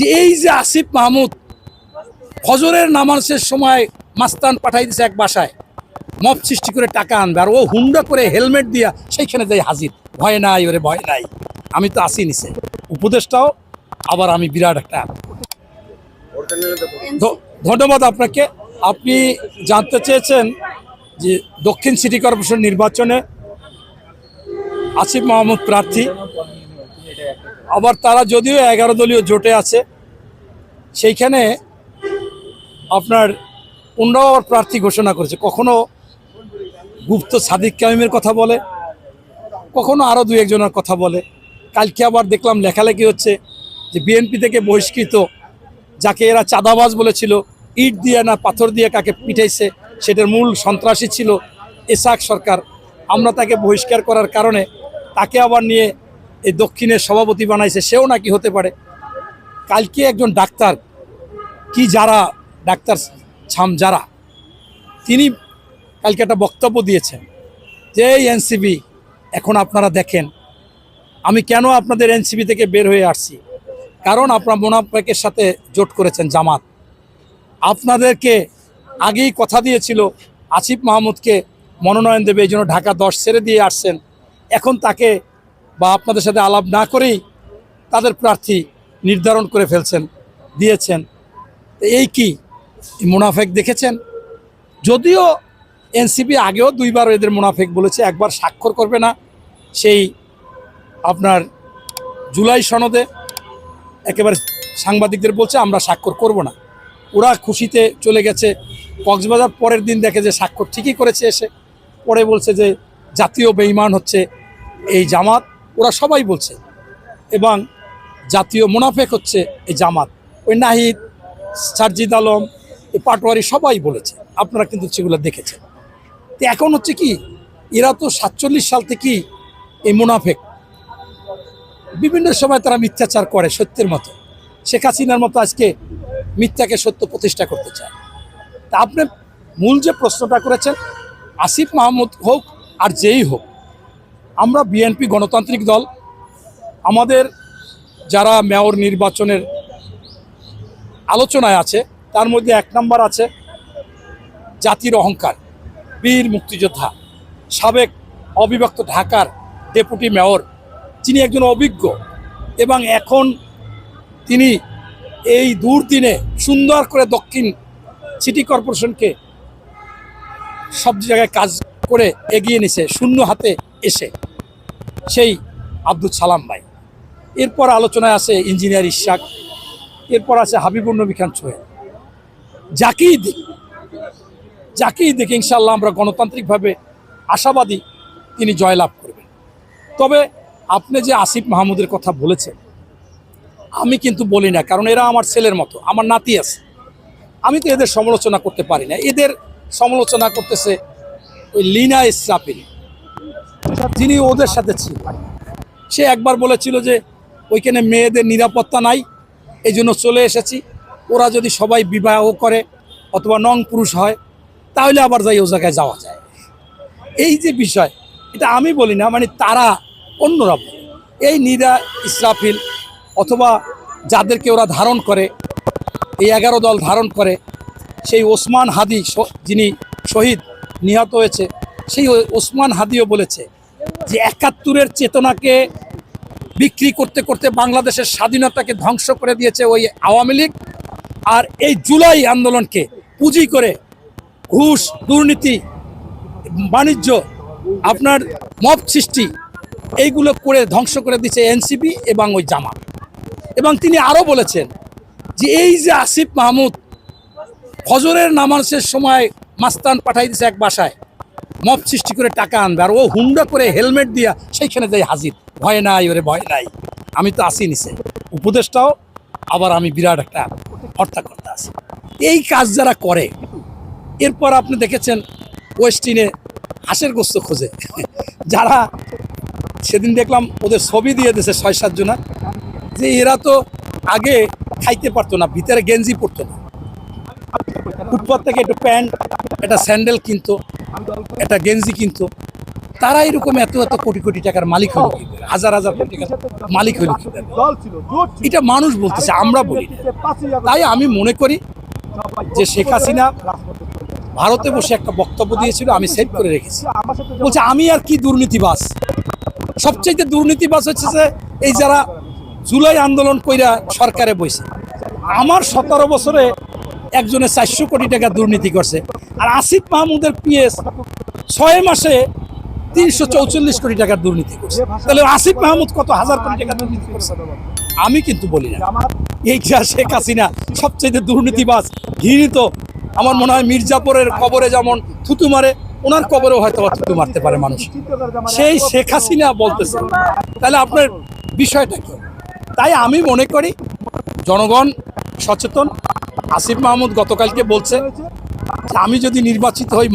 যে এই যে আসিফ মাহমুদ ফজরের নামাজের সময় মাস্তান পাঠাই দিছে এক বাসায় মব সৃষ্টি করে টাকা আনবে, আর ও হুন্ডা করে হেলমেট দিয়া সেইখানে যাই হাজির। ভয় নাই ওরে, ভয় নাই, আমি তো আসি নিছে উপদেশটাও। আবার আমি বিরাট একটা ধন্যবাদ আপনাকে। আপনি জানতে চেয়েছেন যে দক্ষিণ সিটি কর্পোরেশন নির্বাচনে আসিফ মাহমুদ প্রার্থী, আবার তারা যদিও 11 দলীয় জোটে আছে, সেইখানে আপনার 15 প্রার্থী ঘোষণা করেছে। কখনো গুপ্ত সাদিক কামিমের কথা বলে, কখনো আরও 2-1 জনের কথা বলে। কালকে আবার দেখলাম লেখালেখি হচ্ছে যে বিএনপি থেকে বহিষ্কৃত, যাকে এরা চাঁদাবাজ বলেছিল, ইট দিয়ে না পাথর দিয়ে কাকে পিটাইছে, সেটার মূল সন্ত্রাসী ছিল এসাক সরকার। আমরা তাকে বহিষ্কার করার কারণে তাকে আবার নিয়ে এই দক্ষিণের সভাপতি বানাইছে, সেও নাকি হতে পারে। কালকে একজন ডাক্তার ডাক্তার যারা তিনি কালকে একটা বক্তব্য দিয়েছেন যে এই এনসিপি, এখন আপনারা দেখেন আমি কেন আপনাদের এনসিপি থেকে বের হয়ে আসছি, কারণ আপনারা মোনাফেকের সাথে জোট করেছেন জামাত। আপনাদেরকে আগেই কথা দিয়েছিল আসিফ মাহমুদকে মনোনয়ন দেবে, এই জন্য ঢাকা 10 ছেড়ে দিয়ে আসছেন। এখন তাকে বা আপনাদের সাথে আলাপ না করেই তাদের প্রার্থী নির্ধারণ করে দিয়েছেন। এই কি মুনাফেক দেখেছেন? যদিও এনসিপি আগেও 2বার এদের মুনাফেক বলেছে, একবার স্বাক্ষর করবে না সেই আপনার জুলাই সনদে, একেবারে সাংবাদিকদের বলছে আমরা স্বাক্ষর করব না। ওরা খুশিতে চলে গেছে কক্সবাজার, পরের দিন দেখে যে স্বাক্ষর ঠিকই করেছে, এসে পরে বলছে যে জাতীয় বেঈমান হচ্ছে এই জামাত। ওরা সবাই বলছে, এবং জাতীয় মুনাফেক হচ্ছে এই জামাত। ওই নাহিদ, সারজিদ আলম, এই পাটোয়ারি সবাই বলেছে, আপনারা কিন্তু সেগুলো দেখেছেন। তো এখন হচ্ছে কি, এরা তো 47 সাল থেকেই এই মুনাফেক, বিভিন্ন সময় তারা মিথ্যাচার করে সত্যের মতো। শেখ হাসিনার মতো আজকে মিথ্যাকে সত্য প্রতিষ্ঠা করতে চায়। তা আপনি মূল যে প্রশ্নটা করেছেন, আসিফ মাহমুদ হোক আর যেই হোক, আমরা বিএনপি গণতান্ত্রিক দল। আমাদের যারা মেয়র নির্বাচনের আলোচনায় আছে তার মধ্যে 1 নম্বর আছে জাতির অহংকার, বীর মুক্তিযোদ্ধা, সাবেক অবিভক্ত ঢাকার ডেপুটি মেয়র, যিনি একজন অভিজ্ঞ, এবং এখন তিনি এই দুর্দিনে সুন্দর করে দক্ষিণ সিটি কর্পোরেশনকে সব জায়গায় কাজ করে এগিয়ে নিছে শূন্য হাতে এসে, সেই আব্দুল সালাম ভাই। এরপর আলোচনায় আছে ইঞ্জিনিয়ার ইশাক, এরপর আছে হাবিবুর নবী খান সোহেল। যাকেই দেখি ইনশাআল্লাহ আমরা গণতান্ত্রিকভাবে আশাবাদী তিনি জয়লাভ করবেন। তবে আপনি যে আসিফ মাহমুদের কথা বলেছেন, আমি কিন্তু বলি না, কারণ এরা আমার ছেলের মতো, আমার নাতি আছে। আমি তো এদের সমালোচনা করতে পারি না। এদের সমালোচনা করতেছে ওই লিনা ইসরাফিল, যিনি ওদের সাথে ছিল। সে একবার বলেছিল যে ওইখানে মেয়েদের নিরাপত্তা নাই, এই জন্য চলে এসেছি। ওরা যদি সবাই বিবাহ করে অথবা নং পুরুষ হয়, তাহলে আবার যাই ও জায়গায় যাওয়া যায়। এই যে বিষয়, এটা আমি বলি না, মানে তারা অন্যরা বলে। এই নীরা ইসরাফিল অথবা যাদেরকে ওরা ধারণ করে, এই 11 দল ধারণ করে, সেই ওসমান হাদি যিনি শহীদ নিহত হয়েছে, সেই ওসমান হাদিও বলেছে যে 71-এর চেতনাকে বিক্রি করতে করতে বাংলাদেশের স্বাধীনতাকে ধ্বংস করে দিয়েছে ওই আওয়ামী লীগ। আর এই জুলাই আন্দোলনকে পুঁজি করে ঘুষ, দুর্নীতি, বাণিজ্য, আপনার মব সৃষ্টি, এইগুলো করে ধ্বংস করে দিচ্ছে এনসিপি এবং ওই জামাত। এবং তিনি আরও বলেছেন যে এই যে আসিফ মাহমুদ ফজরের নামাজের সময় মাস্তান পাঠাই দিছে এক বাসায় মব সৃষ্টি করে টাকা আনবে, আর ও হুন্ডা করে হেলমেট দিয়া সেইখানে যাই হাজির। ভয় নাই ওরে, ভয় নাই, আমি তো আসি নিছে উপদেশটাও। আবার আমি বিরাট একটা হর্তাকর্তা আছি। এই কাজ যারা করে, এরপর আপনি দেখেছেন ওয়েস্টিনে হাঁসের গোস্ত খোঁজে যারা, সেদিন দেখলাম ওদের ছবি দিয়ে দিয়েছে 6-7 জনা, যে এরা তো আগে খাইতে পারতো না, ভিতরে গেঞ্জি পরতো না, ফুটপাত থেকে একটু প্যান্ট, একটা স্যান্ডেল কিনতো, একটা গেঞ্জি কিনতো। তারা এরকম এত এত কোটি কোটি টাকার মালিক হলো কি করে? হাজার হাজার কোটি টাকার মালিক হলো কি করে? এটা মানুষ বলতেছে, আমরা বলি না। তাই আমি মনে করি যে শেখ হাসিনা ভারতে বসে একটা বক্তব্য দিয়েছিল, আমি সেভ করে রেখেছি। বলছে আমি আর কি দুর্নীতিবাজ, সবচেয়ে দুর্নীতিবাজ হচ্ছে যে এই যারা জুলাই আন্দোলন কইরা সরকারে বইছে। আমার 17 বছরে একজনের 400 কোটি টাকা দুর্নীতি করছে, আর আসিফ মাহমুদের পিএস 6 মাসে 344 কোটি টাকার দুর্নীতি করছে। তাহলে আসিফ মাহমুদ কত হাজার কোটি টাকা দুর্নীতি করছে? আমি কিন্তু বলি না এই যে শেখ হাসিনা সবচেয়ে দুর্নীতিবাজ, ঘৃণিত। আমার মনে হয় মির্জাপুরের কবরে যেমন থুতু মারে, ওনার কবরেও হয়তো থুতু মারতে পারে মানুষ। সেই শেখ হাসিনা বলতেছে, তাহলে আপনার বিষয়টা কি? তাই আমি মনে করি জনগণ সচেতন। আসিফ মাহমুদ গতকালকে বলছে যে আমি যদি নির্বাচিত হই